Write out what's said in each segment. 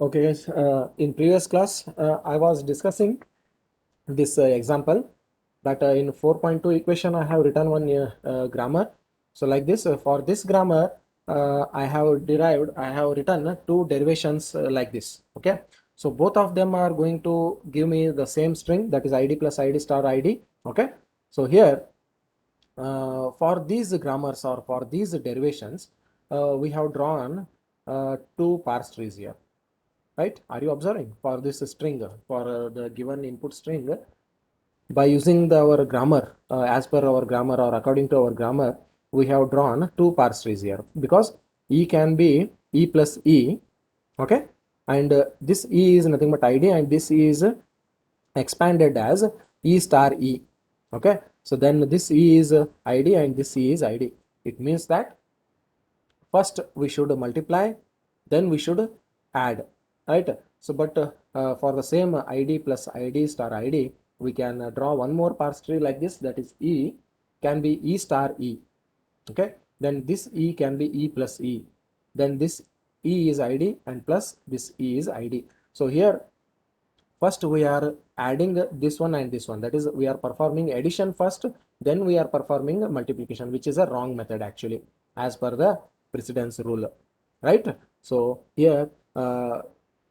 Okay, guys. In previous class, I was discussing this example that in 4.2 equation I have written one grammar. So like this, for this grammar, I have written two derivations like this. Okay, so both of them are going to give me the same string, that is id plus id star id. Okay, so here for these grammars or for these derivations, we have drawn two parse trees here, right? Are you observing? For this string, for the given input string, by using our grammar, as per our grammar or according to our grammar, we have drawn two parse trees here, because e can be e plus e. Okay, and this e is nothing but id, and this is expanded as e star e. Okay, so then this e is id and this e is id. It means that first we should multiply, then we should add, right? So but for the same id plus id star id, we can draw one more parse tree like this, that is e can be e star e. Okay, then this e can be e plus e, then this e is id and plus this e is id. So here first we are adding this one and this one, that is we are performing addition first, then we are performing multiplication, which is a wrong method actually, as per the precedence rule, right? So here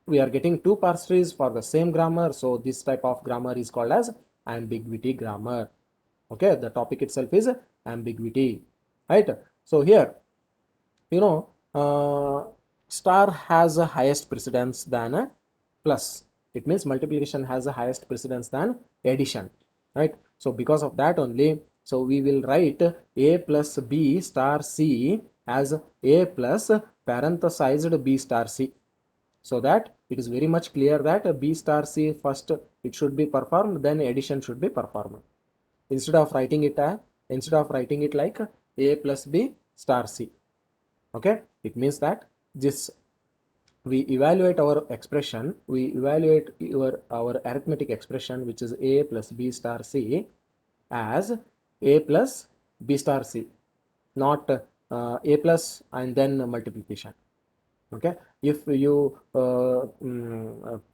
we are getting two parse trees for the same grammar, so this type of grammar is called as ambiguity grammar. Okay, the topic itself is ambiguity, right? So here, you know, star has a highest precedence than a plus. It means multiplication has a highest precedence than addition, right? So because of that only, so we will write a plus b star c as a plus parenthesized b star c, so that it is very much clear that b star c first it should be performed, then addition should be performed. Instead of writing it like a plus b star c. Okay, it means that this we evaluate our expression, we evaluate our arithmetic expression, which is a plus b star c, as a plus b star c, not a plus and then multiplication. Okay, if you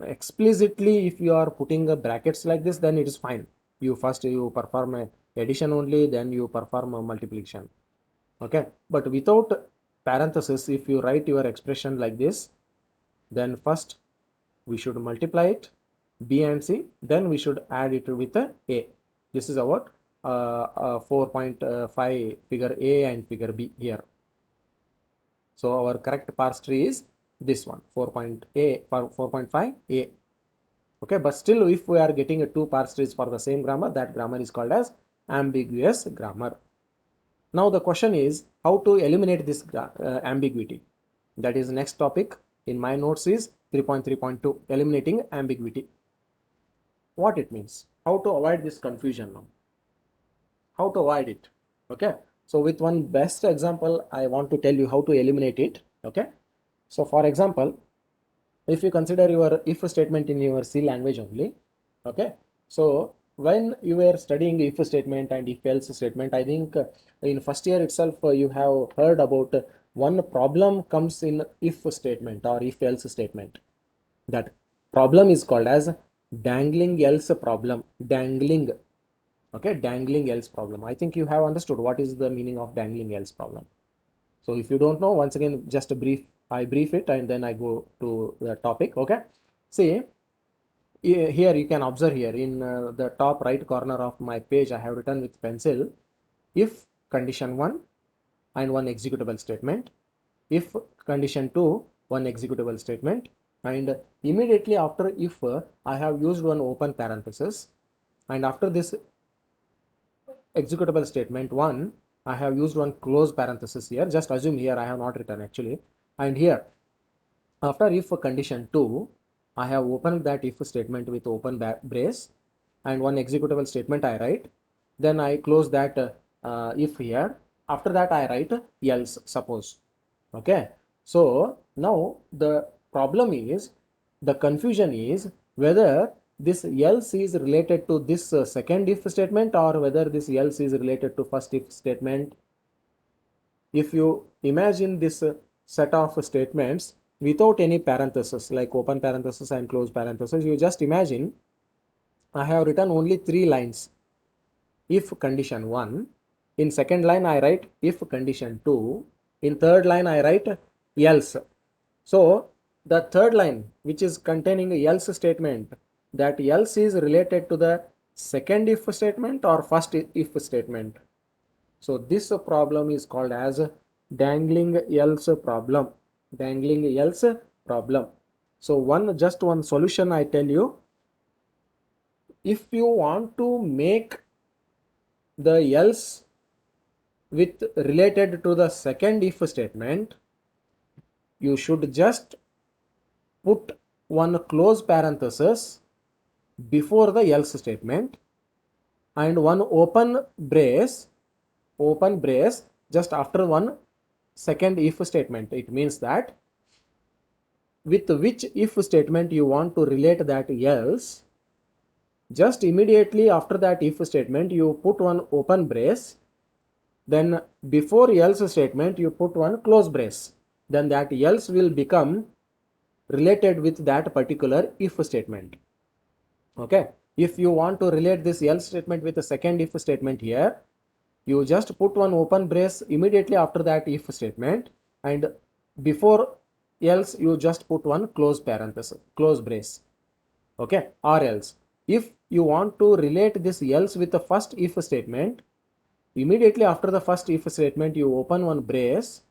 explicitly, if you are putting brackets like this, then it is fine. You first you perform a addition only, then you perform a multiplication. Okay, but without parenthesis, if you write your expression like this, then first we should multiply it b and c, then we should add it with a. This is our 4.5 figure a and figure b here. So our correct parse tree is this one, 4.5 a. Okay, but still if we are getting a two parse trees for the same grammar, that grammar is called as ambiguous grammar. Now the question is how to eliminate this ambiguity. That is next topic in my notes is 3.3.2, eliminating ambiguity. What it means, how to avoid this confusion now, how to avoid it. Okay, so with one best example I want to tell you how to eliminate it. Okay, so for example, if you consider your if statement in your C language only. Okay, so when you were studying if statement and if else statement, I think in first year itself you have heard about one problem comes in if statement or if else statement. That problem is called as dangling else problem. Dangling. Okay, dangling else problem. I think you have understood what is the meaning of dangling else problem. So if you don't know, once again, just a brief, I brief it and then I go to the topic. Okay, see here you can observe here in the top right corner of my page, I have written with pencil, if condition 1 and one executable statement, if condition 2 one executable statement, and immediately after if I have used one open parenthesis, and after this executable statement 1 I have used one close parenthesis here. Just assume here I have not written actually, and here after if condition 2 I have opened that if statement with open brace and one executable statement I write, then I close that if here, after that I write else suppose. Okay, so now the problem is, the confusion is whether this else is related to this second if statement or whether this else is related to first if statement. If you imagine this set of statements, without any parenthesis like open parenthesis and close parenthesis. You just imagine I have written only 3 lines. If condition 1, in second line I write if condition 2, in third line I write else. So the third line which is containing else statement, that else is related to the second if statement or first if statement. So this problem is called as dangling else problem. Dangling else problem. So just one solution I tell you. If you want to make the else with related to the second if statement, you should just put one close parenthesis before the else statement and one open brace just after one second if statement. It means that with which if statement you want to relate that else, just immediately after that if statement you put one open brace, then before else statement you put one close brace, then that else will become related with that particular if statement. Okay, if you want to relate this else statement with the second if statement here, you just put one open brace immediately after that if statement, and before else you just put one close parenthesis, close brace. Okay, or else if you want to relate this else with the first if statement, immediately after the first if statement you open one brace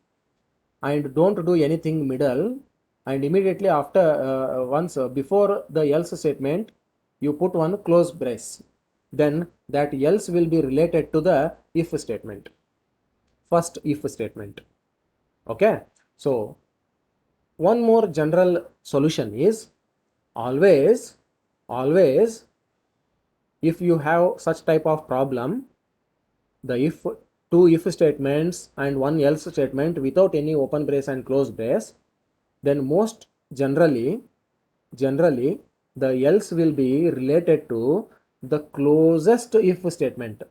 and don't do anything middle, and immediately after before the else statement you put one close brace, then that else will be related to the if statement, first if statement. Okay, so one more general solution is always if you have such type of problem, the if two if statements and one else statement without any open brace and close brace, then most generally the else will be related to the closest if statement,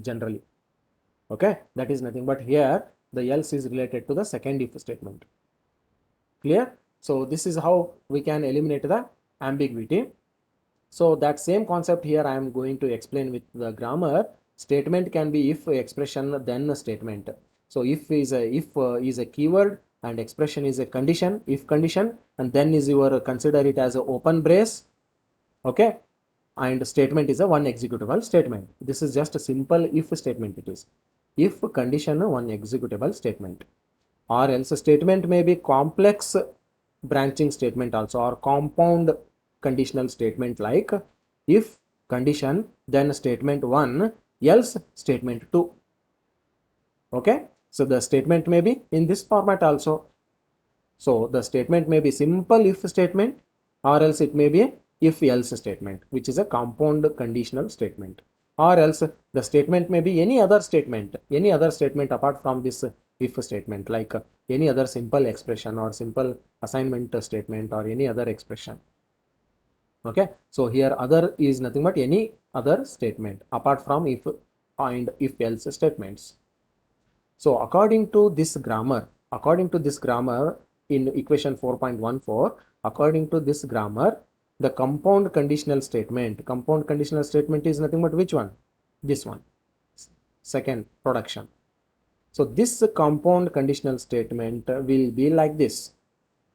generally. Okay, that is nothing but here the else is related to the second if statement. Clear? So this is how we can eliminate the ambiguity. So that same concept here I am going to explain with the grammar. Statement can be if expression then a statement. So if is a keyword and expression is a condition, if condition, and then is your consider it as an open brace. Okay, and statement is a one executable statement. This is just a simple if statement. It is if condition one executable statement, or else a statement may be complex branching statement also, or compound conditional statement like if condition then statement 1 else statement 2. Okay, so the statement may be in this format also. So the statement may be simple if statement, or else it may be if else statement, which is a compound conditional statement, or else the statement may be any other statement apart from this if statement, like any other simple expression or simple assignment statement or any other expression. Okay, so here other is nothing but any other statement apart from if and if else statements. So according to this grammar in equation 4.14, according to this grammar, the compound conditional statement is nothing but which one? This one, second production. So this compound conditional statement will be like this: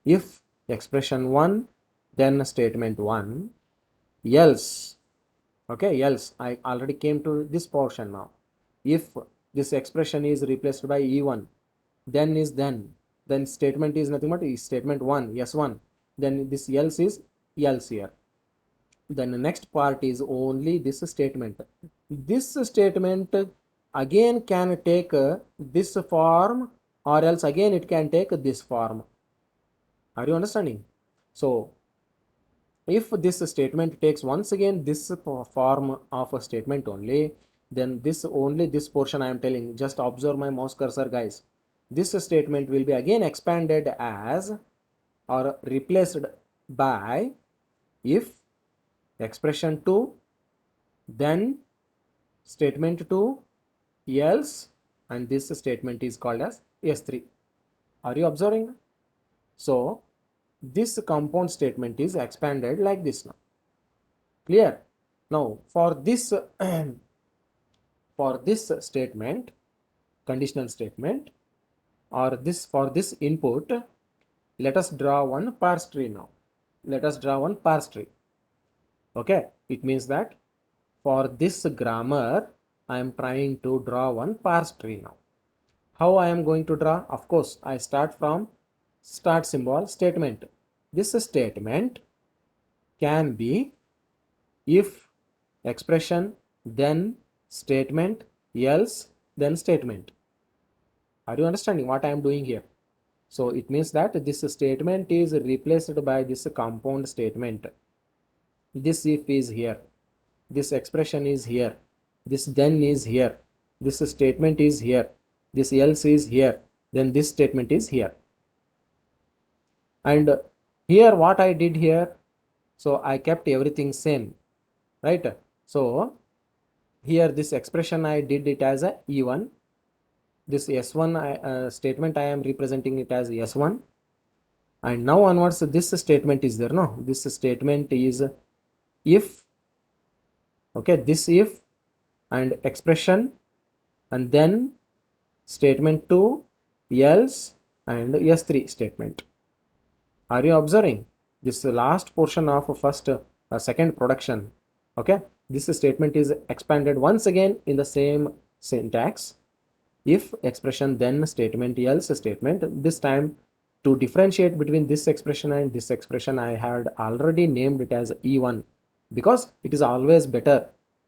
if expression 1 then statement 1 else. Okay, else I already came to this portion now. If this expression is replaced by E1, then statement is nothing but statement 1, yes1, then this else is else here. Then the next part is only this statement. This statement again can take this form, or else again it can take this form. Are you understanding? So if this statement takes once again this form of a statement only, then this portion I am telling, just observe my mouse cursor guys. This statement will be again expanded as or replaced by if expression 2 then statement 2 else, and this statement is called as S3. Are you observing? So this compound statement is expanded like this now. Clear? Now for this for this statement, conditional statement, or this for this input, let us draw one parse tree now. Let us draw one parse tree. Okay, it means that for this grammar I am trying to draw one parse tree now. How I am going to draw? Of course, I start from start symbol statement. This statement can be if expression, then statement, else, then statement. Are you understanding what I am doing here? So it means that this statement is replaced by this compound statement. This if is here, this expression is here, this then is here, this statement is here, this else is here, then this statement is here. And here what I did here, so I kept everything same, right? So here this expression I did it as a E1, this S1 statement I am representing it as S1, and now onwards this statement is there. No, this statement is if, okay, this if and expression, and then statement 2, else, and S3 statement. Are you observing this last portion of first second production? Okay, this statement is expanded once again in the same syntax. If expression, then statement, else statement. This time to differentiate between this expression and this expression, I had already named it as E1, because it is always better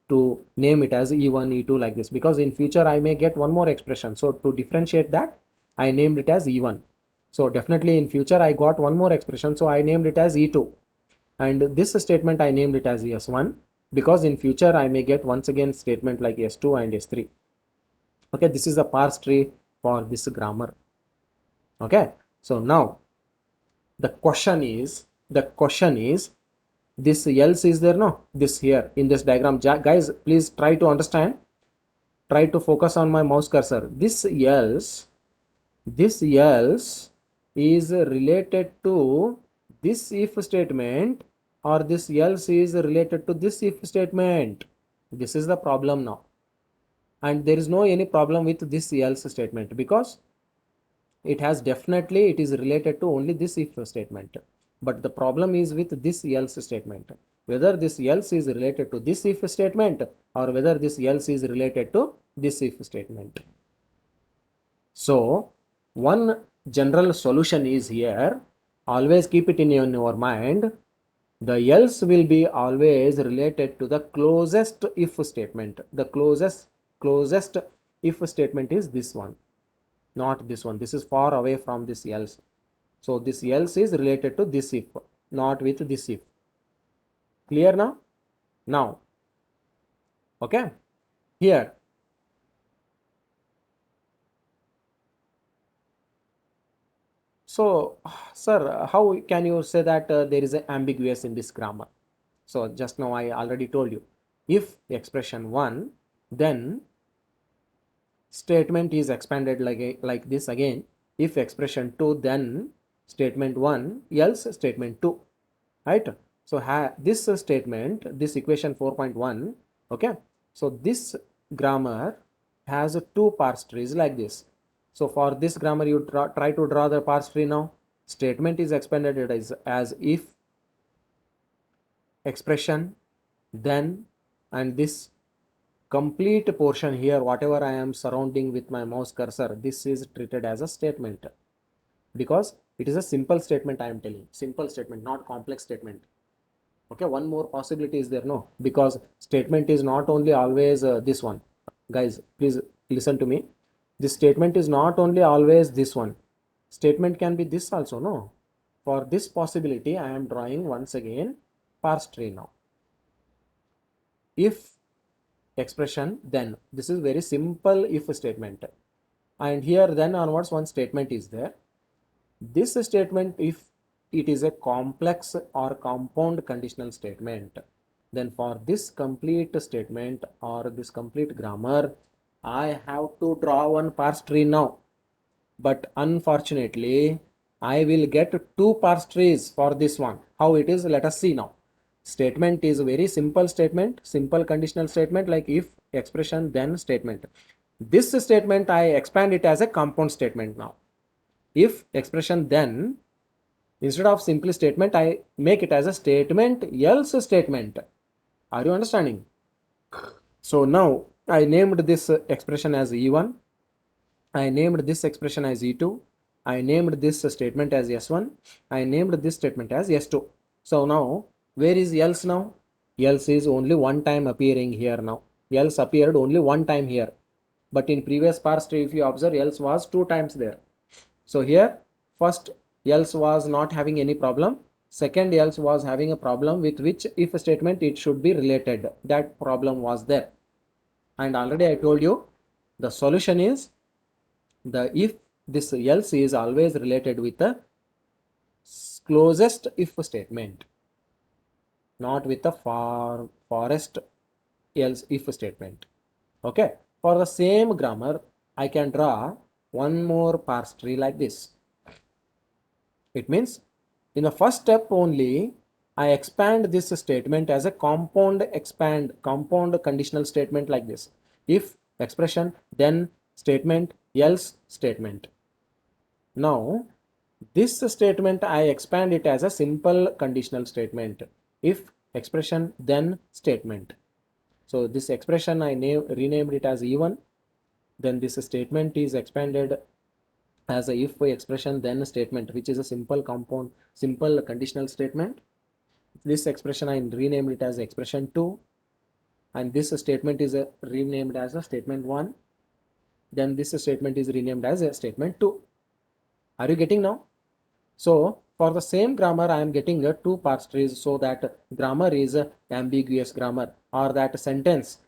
to name it as E1, E2 like this, because in future I may get one more expression. So to differentiate that, I named it as E1. So definitely in future I got one more expression, so I named it as E2. And this statement I named it as S1, because in future I may get once again statement like S2 and S3. Okay, this is the parse tree for this grammar. Okay, so now the question is this else is there? No, this here in this diagram. Guys, please try to understand, try to focus on my mouse cursor. This else is related to this if statement, or this else is related to this if statement. This is the problem now. And there is no any problem with this else statement, because it has definitely, it is related to only this if statement. But the problem is with this else statement, whether this else is related to this if statement, or whether this else is related to this if statement. So one general solution is here. Always keep it in your mind. The else will be always related to the closest if statement. The closest if statement is this one, not this one. This is far away from this else. So this else is related to this if, not with this if. Clear now? Now, okay, here so sir, how can you say that there is an ambiguous in this grammar? So just now I already told you, if expression 1, then statement is expanded like this again. If expression 2, then statement 1, else statement 2, right? So this statement, this equation 4.1, okay, so this grammar has two parse trees like this. So for this grammar, you try to draw the parse tree now. Statement is expanded as if, expression, then, and this complete portion here, whatever I am surrounding with my mouse cursor, this is treated as a statement, because it is a simple statement. I am telling simple statement, not complex statement. Okay, one more possibility is there? No, because statement is not only always this one. Guys, please listen to me. This statement is not only always this one. Statement can be this also. No, for this possibility I am drawing once again parse tree now. If expression, then, this is very simple if statement, and here then onwards one statement is there. This statement, if it is a complex or compound conditional statement, then for this complete statement or this complete grammar, I have to draw one parse tree now. But unfortunately I will get two parse trees for this one. How it is? Let us see now. Statement is a very simple statement, simple conditional statement like if expression then statement. This statement I expand it as a compound statement now. If expression then, instead of simply statement, I make it as a statement else statement. Are you understanding? So now I named this expression as E1. I named this expression as E2. I named this statement as S1. I named this statement as S2. So now, where is else now? Else is only one time appearing here now. Else appeared only one time here. But in previous parse tree, if you observe, else was two times there. So here, first else was not having any problem. Second else was having a problem with which if statement it should be related. That problem was there. And already I told you the solution is the if this else is always related with the closest if statement, not with the farthest else if statement. Okay, for the same grammar I can draw one more parse tree like this. It means in the first step only I expand this statement as a compound conditional statement like this. If expression then statement else statement. Now this statement I expand it as a simple conditional statement. If expression then statement. So this expression I renamed it as E1. Then this statement is expanded as a if expression then statement, which is a simple conditional statement. This expression I renamed it as expression 2, and this statement is renamed as a statement 1. Then this statement is renamed as a statement 2. Are you getting now? So for the same grammar I am getting two parse trees, so that grammar is ambiguous grammar, or that sentence,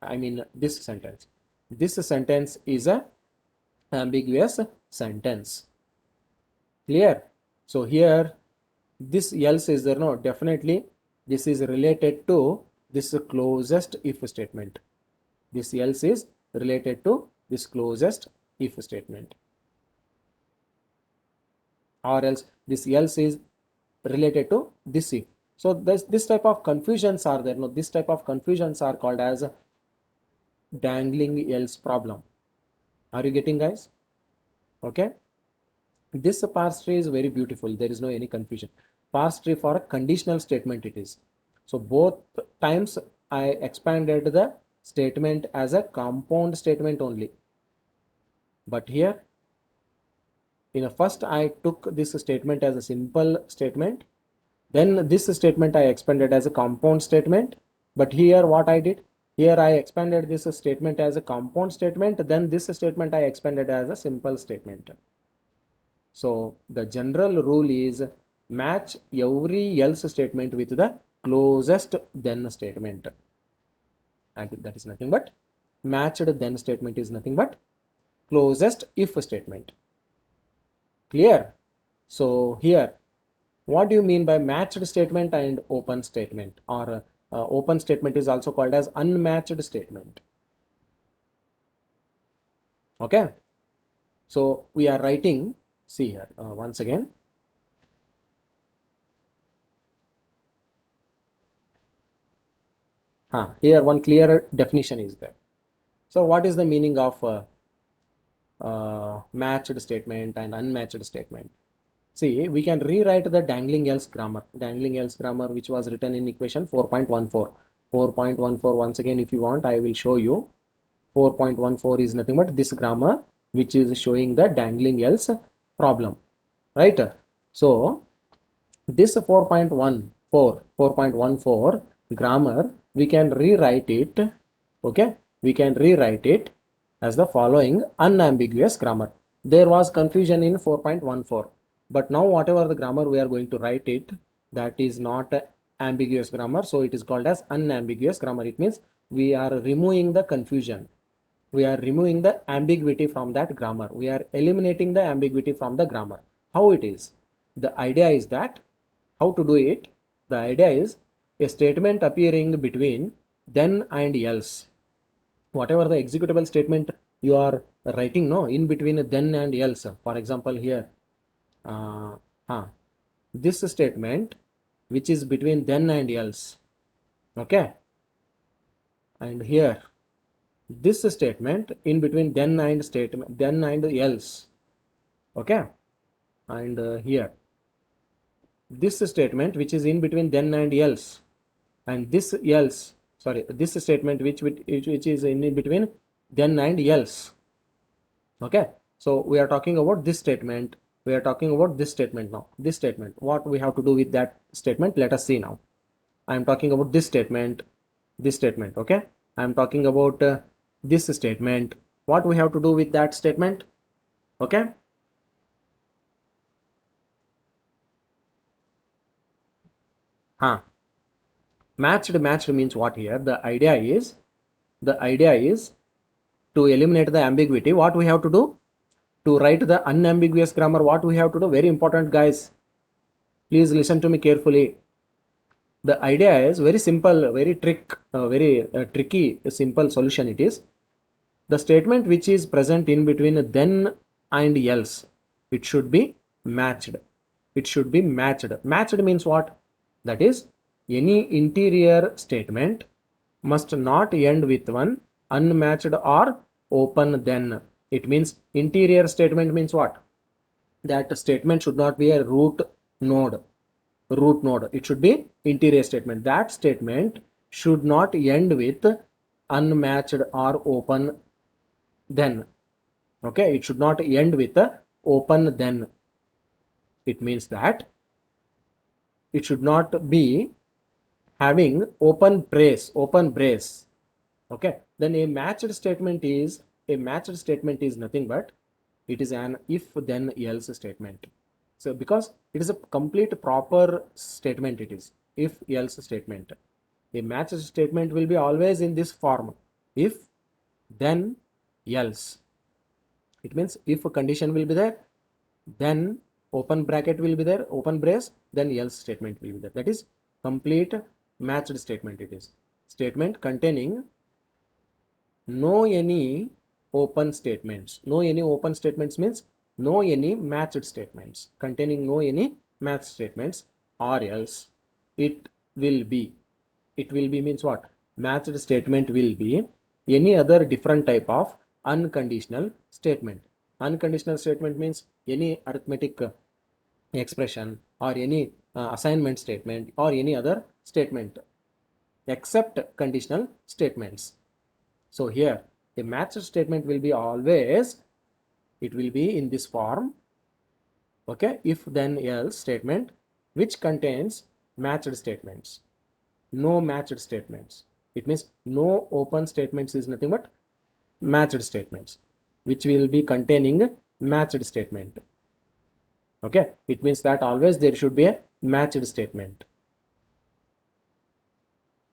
I mean this sentence is a ambiguous sentence. Clear? So here this else is there, no, definitely this is related to this closest if statement. This else is related to this closest if statement, or else this else is related to this if. So this type of confusions are there. No, this type of confusions are called as dangling else problem. Are you getting, guys? Okay, this parse tree is very beautiful. There is no any confusion. Parse tree for a conditional statement it is. So both times I expanded the statement as a compound statement only. But here in a first I took this statement as a simple statement. Then this statement I expanded as a compound statement. But here what I did? Here I expanded this statement as a compound statement. Then this statement I expanded as a simple statement. So the general rule is match every else statement with the closest then statement. And that is nothing but matched then statement is nothing but closest if statement. Clear? So here, what do you mean by matched statement and open statement? Or open statement is also called as unmatched statement. Okay. So we are writing, see here once again. Here one clear definition is there. So what is the meaning of matched statement and unmatched statement? See, we can rewrite the dangling else grammar. Dangling else grammar, which was written in equation 4.14. 4.14, once again, if you want, I will show you. 4.14 is nothing but this grammar, which is showing the dangling else problem, right? So this 4.14 grammar, we can rewrite it. Okay, we can rewrite it as the following unambiguous grammar. There was confusion in 4.14, but now whatever the grammar we are going to write it, that is not ambiguous grammar, so it is called as unambiguous grammar. It means we are removing the confusion, we are removing the ambiguity from that grammar, we are eliminating the ambiguity from the grammar. How it is? The idea is that, how to do it? The idea is a statement appearing between then and else. Whatever the executable statement you are writing, no, in between then and else. For example, here uh, this statement which is between then and else. Okay, and here this statement in between then and statement, then and else. Okay, and here this statement which is in between then and else, and this else, sorry, this statement which is in between then and else. Okay, so we are talking about this statement, we are talking about this statement. Now this statement, what we have to do with that statement, let us see. Now I am talking about this statement, this statement. Okay, I am talking about this statement, what we have to do with that statement. Okay, matched means what? Here the idea is to eliminate the ambiguity. What we have to do to write the unambiguous grammar, what we have to do, very important guys, please listen to me carefully. The idea is very simple, very very tricky, simple solution it is. The statement which is present in between then and else, it should be matched. It should be matched. Matched means what? That is, any interior statement must not end with one unmatched or open then. It means interior statement means what? That statement should not be a node root node. It should be interior statement. That statement should not end with unmatched or open then. Okay, it should not end with a open then. It means that it should not be having open brace. Okay, then a matched statement is nothing but it is an if then else statement. So because it is a complete proper statement, it is if else statement. A matched statement will be always in this form, if then else. It means if a condition will be there, then open bracket will be there, open brace, then else statement will be there. That is complete matched statement. It is statement containing no any open statements. No any open statements means no any matched statements. Containing no any matched statements, or else it will be. It will be means what? Matched statement will be any other different type of unconditional statement. Unconditional statement means any arithmetic expression or any assignment statement or any other statement except conditional statements. So here a matched statement will be always, it will be in this form. Okay, if then else statement which contains matched statements, no matched statements. It means no open statements is nothing but matched statements which will be containing matched statement. Okay, it means that always there should be a matched statement.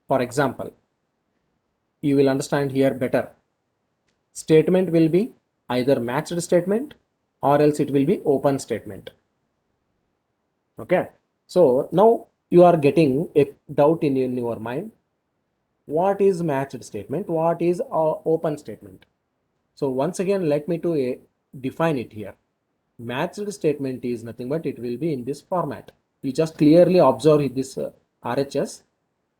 For example, you will understand here better. Statement will be either matched statement or else it will be open statement. Okay, so now you are getting a doubt in your mind. What is matched statement? What is open statement? So once again, let me to define it here. Matched statement is nothing but it will be in this format. You just clearly observe this RHS.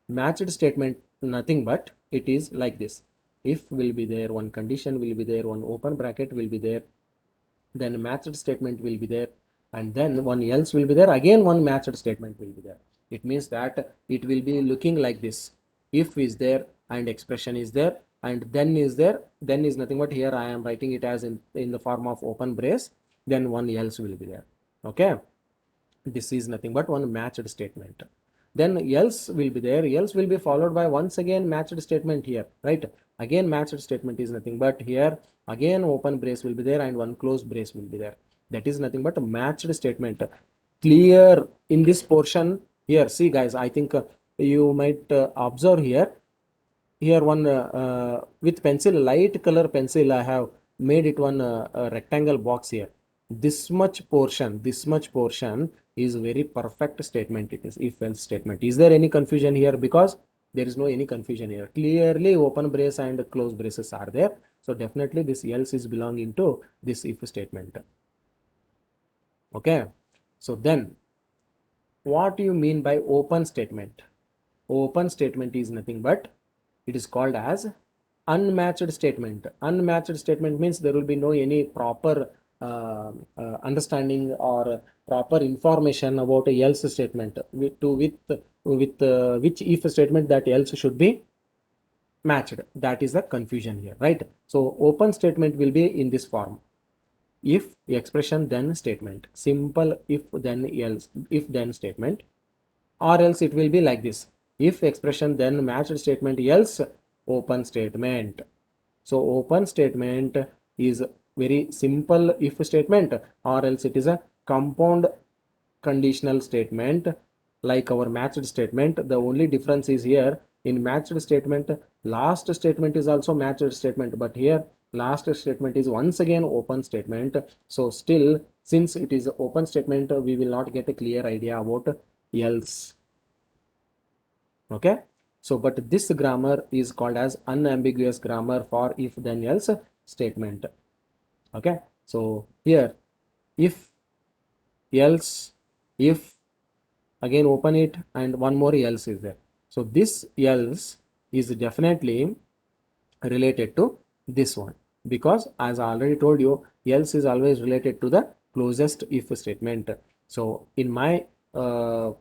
Matched statement nothing but it is like this. If will be there, one condition will be there, one open bracket will be there, then matched statement will be there, and then one else will be there, again one matched statement will be there. It means that it will be looking like this. If is there and expression is there and then is there, then is nothing but here I am writing it as in the form of open brace, then one else will be there. Okay, this is nothing but one matched statement. Then else will be there, else will be followed by once again matched statement here, right? Again matched statement is nothing but here again open brace will be there and one closed brace will be there. That is nothing but a matched statement. Clear in this portion here. See guys, I think you might observe here one with pencil, light color pencil, I have made it one rectangle box here. This much portion is very perfect statement. It is if else statement. Is there any confusion here? Because there is no any confusion here. Clearly open brace and closed braces are there. So definitely this else is belonging to this if statement. Okay, So then what do you mean by open statement? Open statement is nothing but it is called as unmatched statement. Unmatched statement means there will be no any proper understanding or proper information about a else statement with which if statement that else should be matched. That is the confusion here, right? So open statement will be in this form: if expression then statement, simple if then else, if then statement, or else it will be like this: if expression then matched statement, else open statement. So open statement is very simple if statement, or else it is a compound conditional statement like our matched statement. The only difference is here, in matched statement last statement is also matched statement, but here last statement is once again open statement. So still, since it is open statement, we will not get a clear idea about else. Okay, so but this grammar is called as unambiguous grammar for if then else statement. Okay, so here if, else, if, again open it, and one more else is there. So this else is definitely related to this one, because as I already told you, else is always related to the closest if statement. So in my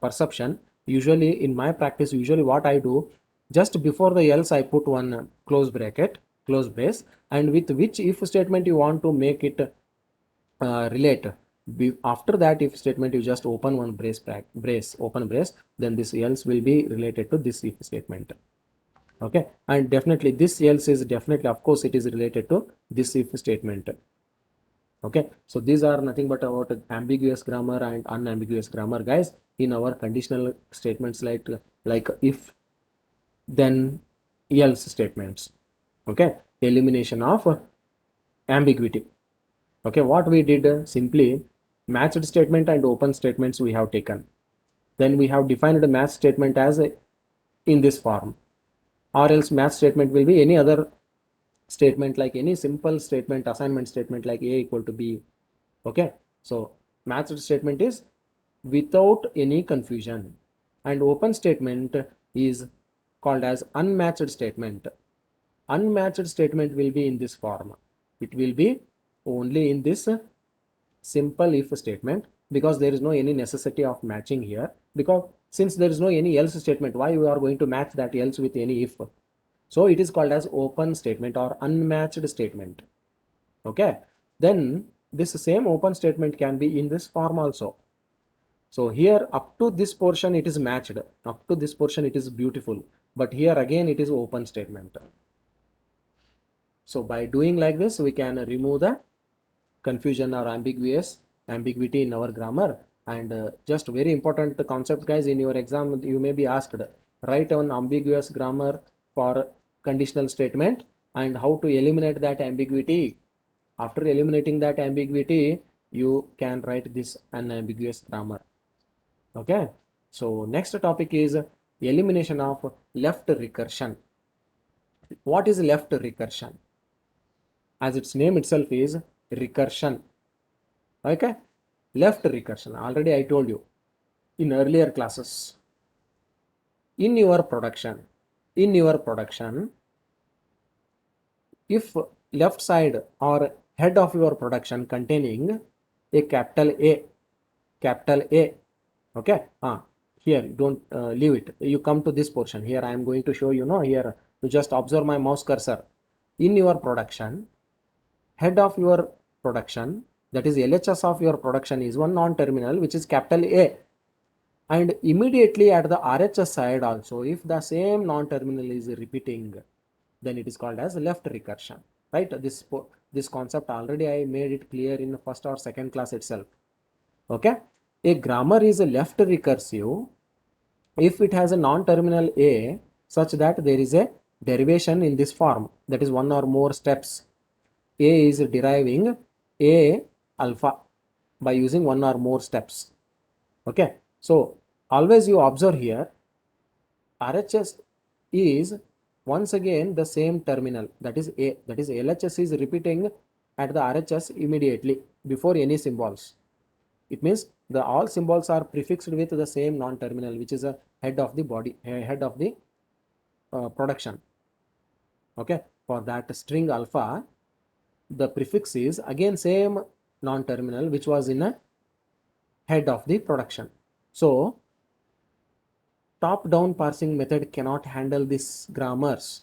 perception, usually in my practice, usually what I do, just before the else I put one close bracket, close brace, and with which if statement you want to make it relate. After that if statement, you just open one brace, open brace, then this else will be related to this if statement. Okay, and definitely this else is definitely, of course, it is related to this if statement. Okay, so these are nothing but about ambiguous grammar and unambiguous grammar, guys, in our conditional statements like if then else statements. Okay, elimination of ambiguity. Okay, what we did, simply matched statement and open statements we have taken. Then we have defined the match statement as in this form, or else match statement will be any other statement, like any simple statement, assignment statement like A equal to B. Okay, so matched statement is without any confusion, and open statement is called as unmatched statement. Unmatched statement will be in this form. It will be only in this simple if statement, because there is no any necessity of matching here, because since there is no any else statement, why we are going to match that else with any if? So it is called as open statement or unmatched statement. Okay, then this same open statement can be in this form also. So here up to this portion it is matched, up to this portion it is beautiful, but here again it is open statement. So by doing like this, we can remove the confusion or ambiguity in our grammar. And just very important concept, guys, in your exam you may be asked, write an ambiguous grammar for conditional statement and how to eliminate that ambiguity. After eliminating that ambiguity, you can write this unambiguous grammar. Okay, so next topic is elimination of left recursion. What is left recursion? As its name itself is recursion. Okay, left recursion, already I told you in earlier classes. In your production, if left side or head of your production containing a capital A, okay, here don't leave it, you come to this portion. Here I am going to show you, here you just observe my mouse cursor. In your production, head of your production, that is LHS of your production, is one non-terminal which is capital A, and immediately at the RHS side also, if the same non-terminal is repeating, then it is called as left recursion, right? This concept already I made it clear in the first or second class itself. Okay, a grammar is a left recursive if it has a non-terminal A such that there is a derivation in this form, that is one or more steps. A is deriving A alpha by using one or more steps. Okay, so always you observe here, RHS is once again the same terminal, that is A, that is LHS is repeating at the RHS immediately before any symbols. It means the all symbols are prefixed with the same non-terminal, which is a head of the body, head of the production. Okay, for that string alpha, the prefix is again same non-terminal which was in a head of the production. So top-down parsing method cannot handle this grammars.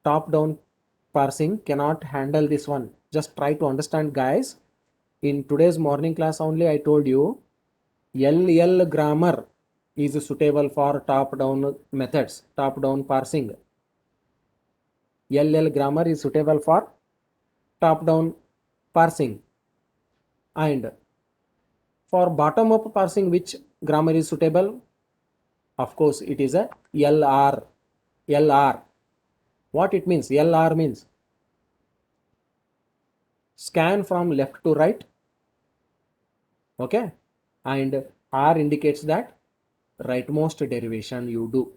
Top-down parsing cannot handle this one. Just try to understand, guys. In today's morning class only I told you LL grammar is suitable for top-down methods, top-down parsing. LL grammar is suitable for top-down parsing. And for bottom-up parsing, which grammar is suitable? Of course, it is a LR. LR. What it means? LR means scan from left to right. Okay. And R indicates that rightmost derivation you do.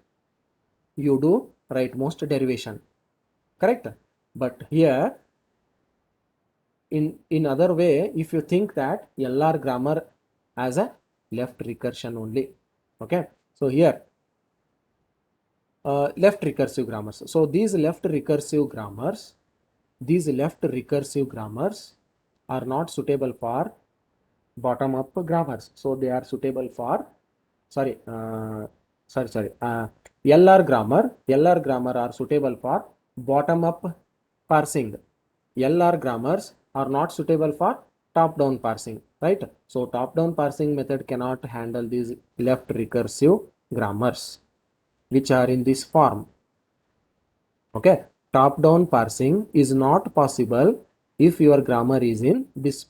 You do rightmost derivation. Correct? But here, in other way, if you think that LR grammar as a left recursion only. Okay. So here, left recursive grammars. So these left recursive grammars are not suitable for bottom up grammars. So they are suitable for LR grammar are suitable for bottom up parsing. LR grammars are not suitable for top down parsing, right? So top down parsing method cannot handle these left recursive grammars which are in this form. Okay, top down parsing is not possible if your grammar is in this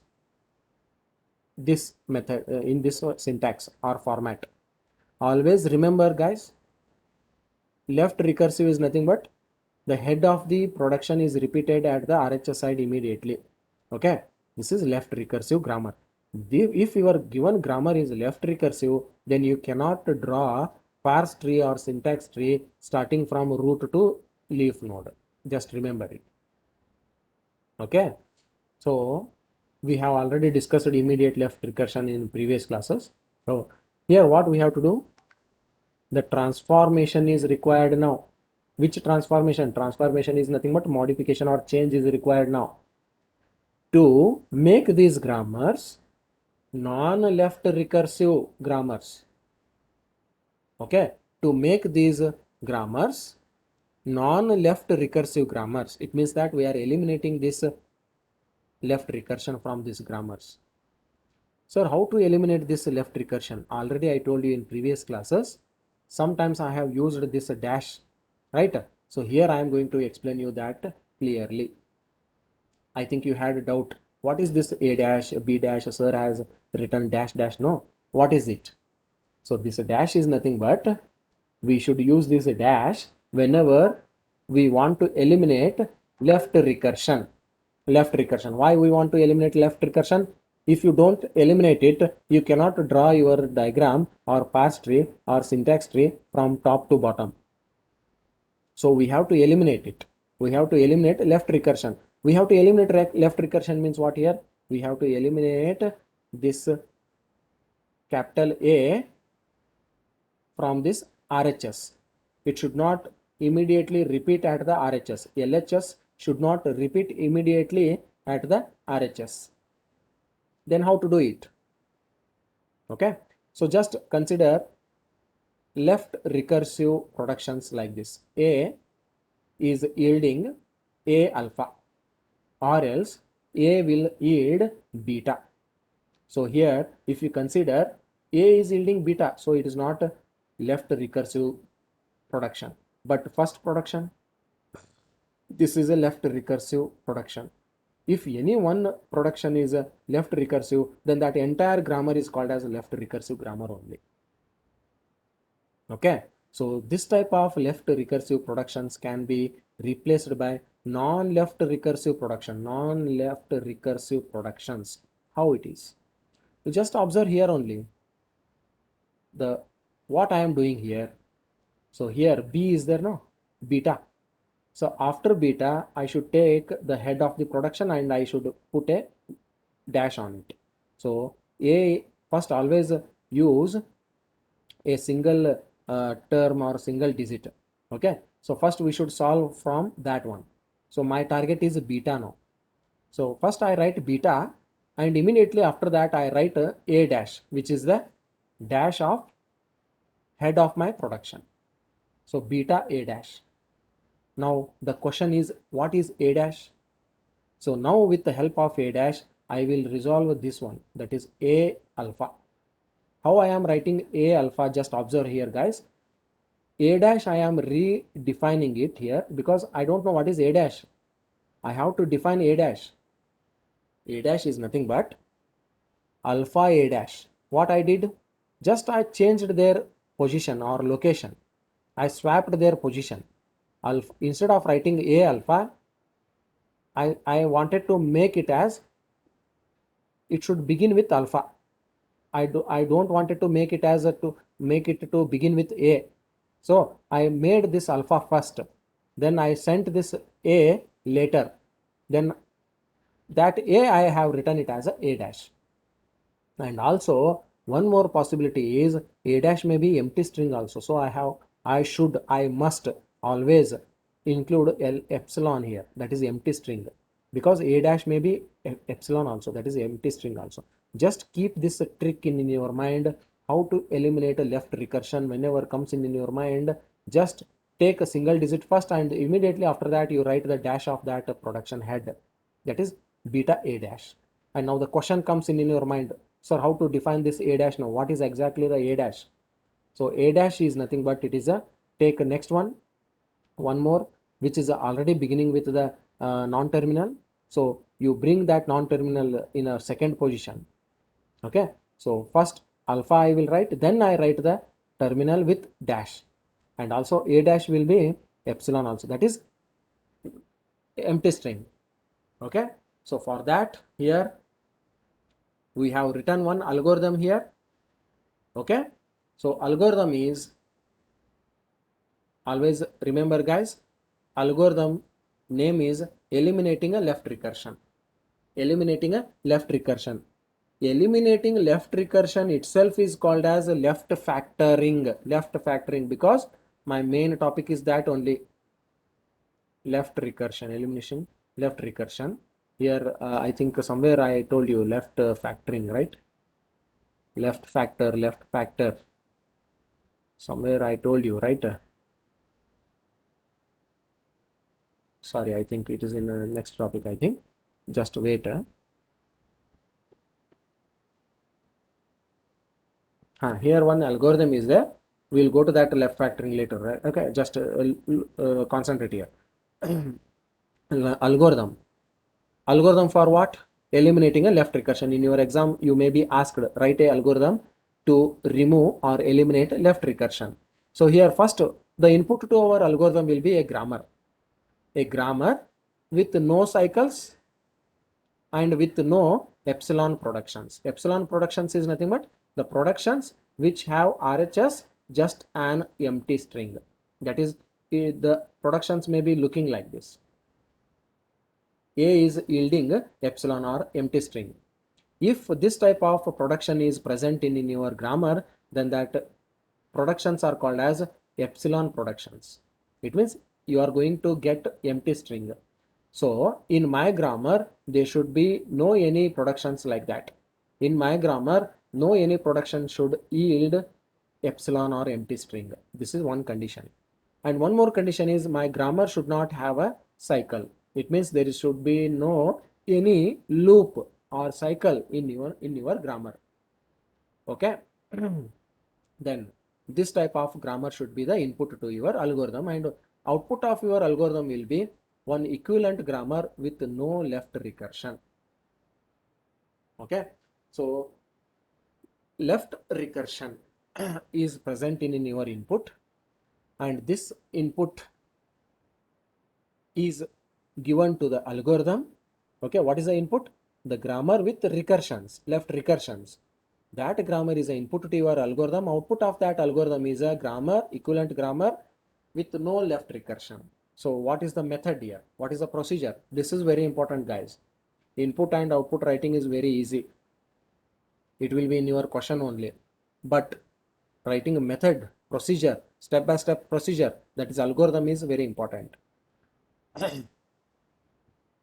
method, in this syntax or format. Always remember, guys, left recursive is nothing but the head of the production is repeated at the RHS side immediately. Okay, this is left recursive grammar. If your given grammar is left recursive, then you cannot draw parse tree or syntax tree starting from root to leaf node. Just remember it. Okay, so we have already discussed immediate left recursion in previous classes. So here what we have to do, the transformation is required now. Which transformation? Transformation is nothing but modification or change is required now to make these grammars non-left recursive grammars. Okay, to make these grammars non-left recursive grammars, it means that we are eliminating this left recursion from these grammars. Sir, how to eliminate this left recursion? Already I told you in previous classes. Sometimes I have used this dash, right? So here I am going to explain you that clearly. I think you had a doubt. What is this A dash, B dash? Sir has written dash dash. No, what is it? So this dash is nothing but we should use this dash whenever we want to eliminate left recursion. Left recursion. Why we want to eliminate left recursion? If you don't eliminate it, you cannot draw your diagram or parse tree or syntax tree from top to bottom. So we have to eliminate it. We have to eliminate left recursion. We have to eliminate left recursion means what here? We have to eliminate this capital A from this RHS. It should not immediately repeat at the RHS. LHS should not repeat immediately at the RHS. Then how to do it? Okay, so just consider left recursive productions like this. A is yielding A alpha, or else A will yield beta. So here if you consider A is yielding beta, so it is not a left recursive production, but first production, this is a left recursive production. If any one production is a left recursive, then that entire grammar is called as a left recursive grammar only. Okay, so this type of left recursive productions can be replaced by non-left recursive production. Non-left recursive productions, how it is? You just observe here only the what I am doing here. So here B is there, no? Beta. So after beta, I should take the head of the production and I should put a dash on it. So A, first always use a single term or single digit. Okay, so first we should solve from that one. So my target is beta now. So first I write beta, and immediately after that I write a dash, which is the dash of head of my production. So beta a dash. Now the question is, what is a dash? So now with the help of a dash, I will resolve this one, that is a alpha. How I am writing a alpha, just observe here guys. A dash I am redefining it here because I don't know what is a dash. I have to define a dash. A dash is nothing but alpha a dash. What I did? Just I changed their position or location. I swapped their position. Alpha, instead of writing a alpha, I wanted to make it as it should begin with alpha. I don't wanted to make it as to make it to begin with a. So I made this alpha first, then I sent this a later, then that a I have written it as a dash. And also one more possibility is a dash may be empty string also. So I must always include epsilon here, that is empty string, because a dash may be epsilon also, that is empty string also. Just keep this trick in your mind, how to eliminate a left recursion whenever comes in your mind. Just take a single digit first, and immediately after that you write the dash of that production head, that is beta a dash. And now the question comes in your mind, sir, how to define this a dash now? What is exactly the a dash? So a dash is nothing but it is a, take next one more, which is already beginning with the non-terminal. So you bring that non-terminal in a second position. Okay, so first alpha I will write, then I write the terminal with dash, and also a dash will be epsilon also, that is empty string. Okay, so for that here we have written one algorithm here. Okay, so algorithm is, always remember guys, algorithm name is eliminating a left recursion. Eliminating a left recursion. Eliminating left recursion itself is called as left factoring. Left factoring, because my main topic is that only, left recursion, elimination left recursion. Here I think somewhere I told you left factoring, right? Left factor, somewhere I told you, right? Sorry, I think it is in the next topic, I think. Just wait. Here one algorithm is there. We'll go to that left factoring later, right? Okay, just concentrate here. Algorithm. Algorithm for what? Eliminating a left recursion. In your exam, you may be asked, write a algorithm to remove or eliminate left recursion. So here first, the input to our algorithm will be a grammar. A grammar with no cycles and with no epsilon productions. Epsilon productions is nothing but the productions which have RHS just an empty string. That is, the productions may be looking like this. A is yielding epsilon or empty string. If this type of production is present in your grammar, then that productions are called as epsilon productions. It means you are going to get empty string. So in my grammar, there should be no any productions like that. In my grammar, no any production should yield epsilon or empty string. This is one condition. And one more condition is my grammar should not have a cycle. It means there should be no any loop or cycle in your grammar. Okay. Then this type of grammar should be the input to your algorithm, and output of your algorithm will be one equivalent grammar with no left recursion. Okay, so left recursion is present in your input, and this input is given to the algorithm. Okay, what is the input? The grammar with recursions, left recursions. That grammar is the input to your algorithm. Output of that algorithm is a grammar, equivalent grammar with no left recursion. So what is the method here? What is the procedure? This is very important guys. Input and output writing is very easy. it will be in your question only. But writing a method, procedure, step by step procedure, that is algorithm, is very important.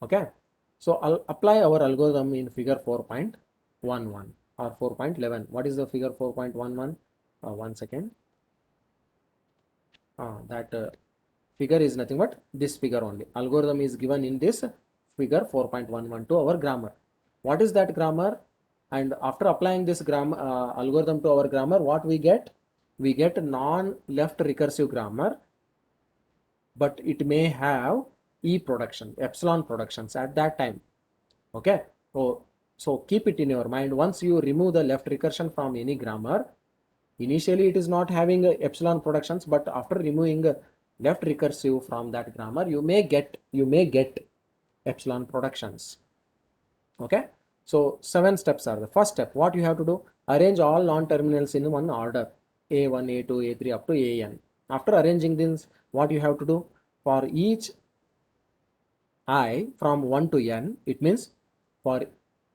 Okay, so I'll apply our algorithm in figure 4.11 or 4.11. What is the figure 4.11? 1 second. That figure is nothing but this figure only. Algorithm is given in this figure 4.11 to our grammar. What is that grammar? And after applying this grammar algorithm to our grammar, what we get? We get non-left recursive grammar, but it may have epsilon productions at that time. Okay, so keep it in your mind. Once you remove the left recursion from any grammar, initially it is not having epsilon productions, but after removing left recursive from that grammar, you may get epsilon productions. Okay, so 7 steps are the first step. What you have to do? Arrange all non-terminals in one order, A1, A2, A3 up to AN. After arranging this, what you have to do? For each I from 1 to n, it means for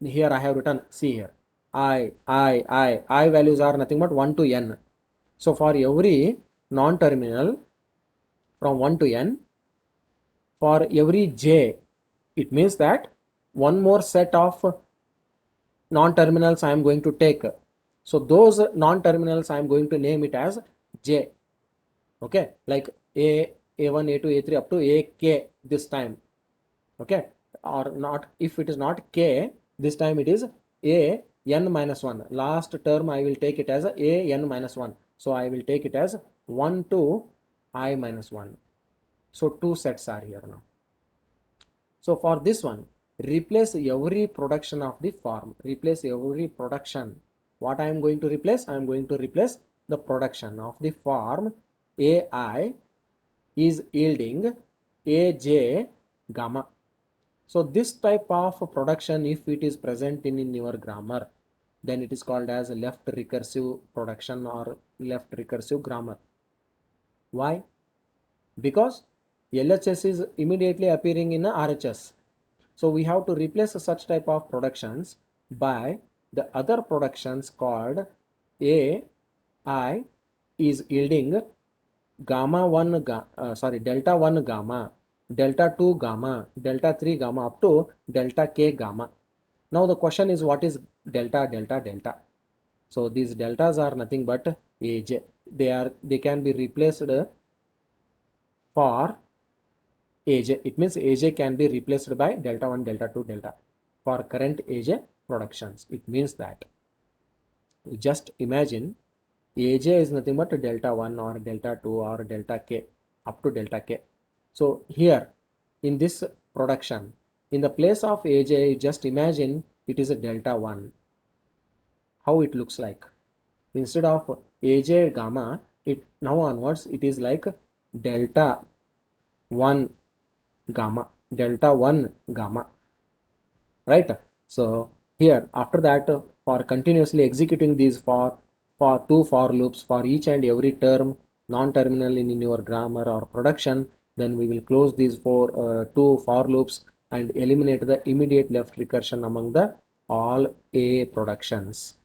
here I have written, see here, I values are nothing but 1 to n. So for every non-terminal from 1 to n, for every j, it means that one more set of non-terminals I am going to take. So those non-terminals I am going to name it as j. Okay, like A1, A2, A3 up to AK this time. Okay, or not, if it is not k, this time it is a n minus 1. Last term I will take it as a n minus 1. So I will take it as 1 to I minus 1. So 2 sets are here now. So for this one, replace every production of the form. Replace every production. What I am going to replace? I am going to replace the production of the form AI is yielding AJ gamma. So this type of production, if it is present in your grammar, then it is called as left recursive production or left recursive grammar. Why? Because LHS is immediately appearing in a RHS. So we have to replace such type of productions by the other productions called AI is yielding gamma 1, delta 1 gamma, delta 2 gamma, delta 3 gamma up to delta k gamma. Now the question is, what is delta, delta, delta? So these deltas are nothing but AJ. They can be replaced for AJ. It means AJ can be replaced by delta 1, delta 2, delta for current AJ productions. It means that just imagine AJ is nothing but delta 1 or delta 2 or delta k up to delta k. So here in this production, in the place of AJ, just imagine it is a delta 1. How it looks like? Instead of AJ gamma, it now onwards it is like delta 1 gamma, delta 1 gamma, right? So here after that, for continuously executing these for 2 for loops for each and every term non-terminal in your grammar or production, then we will close these 2 for loops and eliminate the immediate left recursion among the all A productions.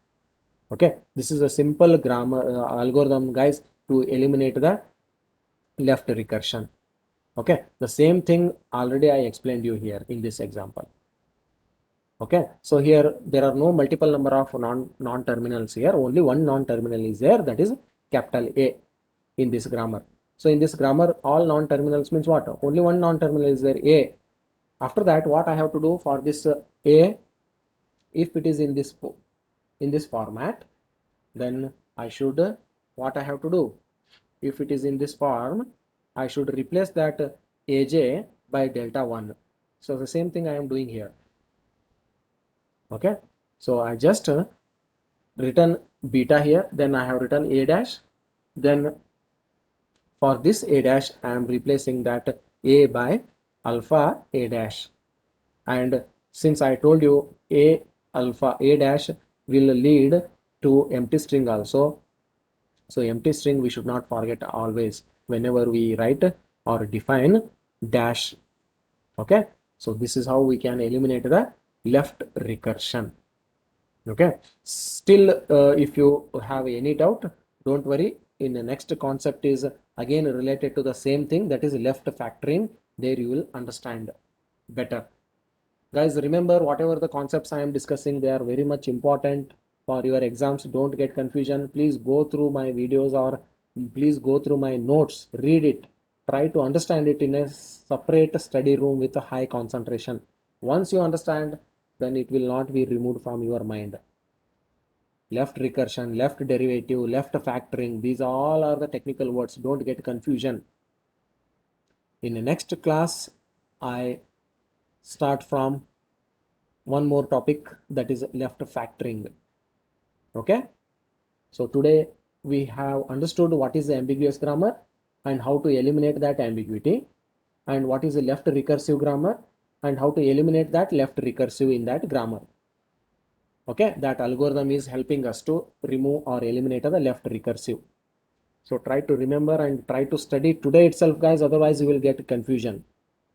Okay, this is a simple grammar algorithm, guys, to eliminate the left recursion. Okay, the same thing already I explained you here in this example. Okay, so here there are no multiple number of non-terminals here, only one non-terminal is there, that is capital A in this grammar. So in this grammar, all non-terminals means what? Only one non-terminal is there, A. After that, what I have to do for this A, if it is in this format, then I should, what I have to do? If it is in this form, I should replace that AJ by delta 1. So the same thing I am doing here. Okay, so I just written beta here, then I have written A dash, then for this A dash I am replacing that A by alpha A dash, and since I told you A alpha A dash will lead to empty string also, so empty string we should not forget always whenever we write or define dash. Okay, so this is how we can eliminate the left recursion. Okay, still if you have any doubt, don't worry. In the next concept is again related to the same thing, that is left factoring. There you will understand better. Guys, remember whatever the concepts I am discussing, they are very much important for your exams. Don't get confusion. Please go through my videos or please go through my notes, read it, try to understand it in a separate study room with a high concentration. Once you understand, then it will not be removed from your mind. Left recursion, left derivative, left factoring, these all are the technical words. Don't get confusion. In the next class, I start from one more topic, that is left factoring. Okay, so today we have understood what is the ambiguous grammar and how to eliminate that ambiguity, and what is the left recursive grammar and how to eliminate that left recursive in that grammar. Okay, that algorithm is helping us to remove or eliminate the left recursive. So try to remember and try to study today itself, guys, otherwise you will get confusion.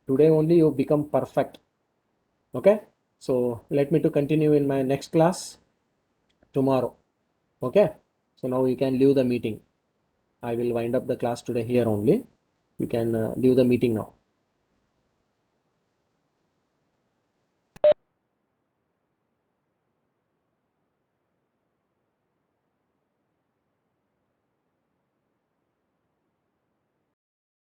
Today only you become perfect. Okay, so let me to continue in my next class tomorrow. Okay, so now you can leave the meeting. I will wind up the class today here only. You can leave the meeting now.